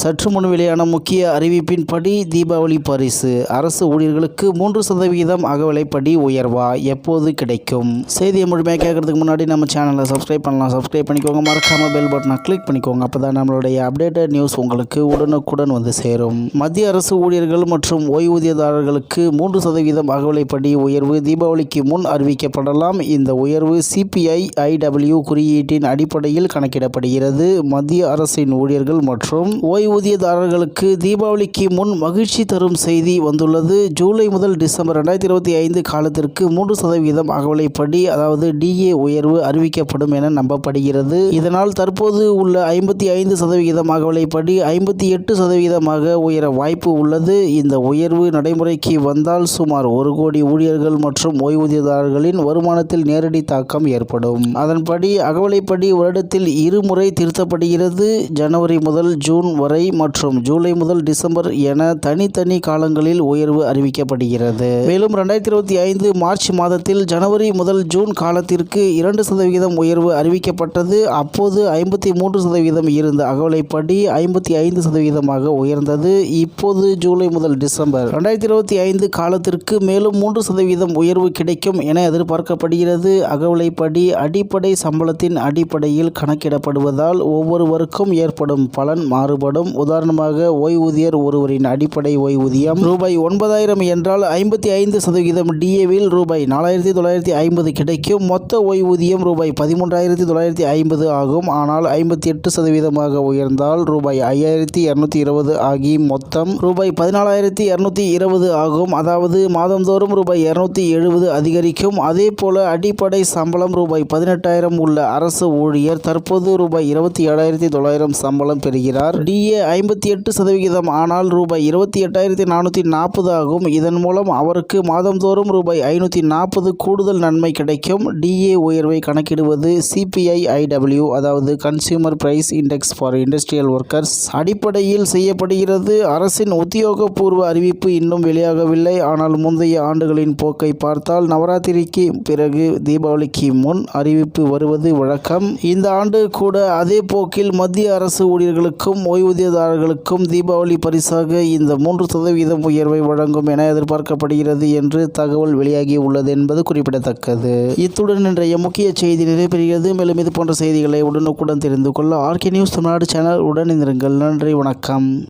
சற்று முன் வெளியான முக்கிய அறிவிப்பின்படி தீபாவளி பரிசு அரசு ஊழியர்களுக்கு 3% அகவிலைப்படி உயர்வா எப்போது கிடைக்கும்? செய்தியை முழுமையாக கேட்கறதுக்கு முன்னாடி நம்ம சேனலை சப்ஸ்கிரைப் பண்ணலாம். சப்ஸ்கிரைப் பண்ணிக்கோங்க. மறக்காம பெல் பட்டனை கிளிக் பண்ணிக்கோங்க. அப்பதான் நம்மளுடைய அப்டேட்டட் நியூஸ் உங்களுக்கு உடனுக்குடன் வந்து சேரும். மத்திய அரசு ஊழியர்கள் மற்றும் ஓய்வூதியதாரர்களுக்கு 3% அகவிலைப்படி உயர்வு தீபாவளிக்கு முன் அறிவிக்கப்படலாம். இந்த உயர்வு CPI IW குறியீட்டின் அடிப்படையில் கணக்கிடப்படுகிறது. மத்திய அரசின் ஊழியர்கள் மற்றும் ஓய்வூதியதாரர்களுக்கு தீபாவளிக்கு முன் மகிழ்ச்சி தரும் செய்தி வந்துள்ளது. ஜூலை முதல் டிசம்பர் 2025 காலத்திற்கு 3% அகவிலைப்படி அதாவது DA உயர்வு அறிவிக்கப்படும் என நம்பப்படுகிறது. இதனால் தற்போது உள்ள 55% அகவிலைப்படி 58% உயர வாய்ப்பு உள்ளது. இந்த உயர்வு நடைமுறைக்கு வந்தால் சுமார் 1 கோடி ஊழியர்கள் மற்றும் ஓய்வூதியதாரர்களின் வருமானத்தில் நேரடி தாக்கம் ஏற்படும். அதன்படி அகவிலைப்படி வருடத்தில் 2 முறை திருத்தப்படுகிறது. ஜனவரி முதல் ஜூன் வரை மற்றும் ஜூலை முதல் டிசம்பர் என தனித்தனி காலங்களில் உயர்வு அறிவிக்கப்படுகிறது. மேலும் 2025 மார்ச் மாதத்தில் ஜனவரி முதல் ஜூன் காலத்திற்கு 2% உயர்வு அறிவிக்கப்பட்டது. அப்போது 53% இருந்த அகவிலைப்படி 55% உயர்ந்தது. இப்போது ஜூலை முதல் டிசம்பர் 2025 காலத்திற்கு மேலும் 3% உயர்வு கிடைக்கும் என எதிர்பார்க்கப்படுகிறது. அகவிலைப்படி அடிப்படை சம்பளத்தின் அடிப்படையில் கணக்கிடப்படுவதால் ஒவ்வொருவருக்கும் ஏற்படும் பலன் மாறுபடும். உதாரணமாக ஓய்வூதியர் ஒருவரின் அடிப்படை ஓய்வூதியம் ரூபாய் 9,000 என்றால் 55% DAவில் ரூபாய் 4,950 கிடைக்கும். மொத்த ஓய்வூதியம் ரூபாய் 13,950 ஆகும். ஆனால் 58% உயர்ந்தால் ரூபாய் 5,220 ஆகி மொத்தம் ரூபாய் 14,220 ஆகும். அதாவது மாதந்தோறும் ரூபாய் 270 அதிகரிக்கும். அதே போல அடிப்படை சம்பளம் ரூபாய் 18,000 உள்ள அரசு ஊழியர் தற்போது ரூபாய் 27,900 சம்பளம் பெறுகிறார். DA 58% ஆனால் ரூபாய் 28,440 ஆகும். இதன் மூலம் அவருக்கு மாதந்தோறும் ரூபாய் 540 கூடுதல் நன்மை கிடைக்கும். DA உயர்வை கணக்கிடுவது CPI IW அதாவது consumer price index for industrial workers அடிப்படையில் செய்யப்படுகிறது. அரசின் உத்தியோகபூர்வ அறிவிப்பு இன்னும் வெளியாகவில்லை. ஆனால் முந்தைய ஆண்டுகளின் போக்கை பார்த்தால் நவராத்திரிக்கு பிறகு தீபாவளிக்கு முன் அறிவிப்பு வருவது வழக்கம். இந்த ஆண்டு கூட அதே போக்கில் மத்திய அரசு ஊழியர்களுக்கும் ஓய்வூதியதாரர்களுக்கும் தீபாவளி பரிசாக இந்த 3% உயர்வை வழங்கும் என எதிர்பார்க்கப்படுகிறது என்று தகவல் வெளியாகி உள்ளது என்பது குறிப்பிடத்தக்கது. இத்துடன் இன்றைய முக்கிய செய்தி நிறைவேறுகிறது. மேலும் இது போன்ற செய்திகளை உடனுக்குடன் தெரிந்து கொள்ள RK நியூஸ் தமிழ்நாடு சேனல் உடன் இருங்கள். நன்றி, வணக்கம்.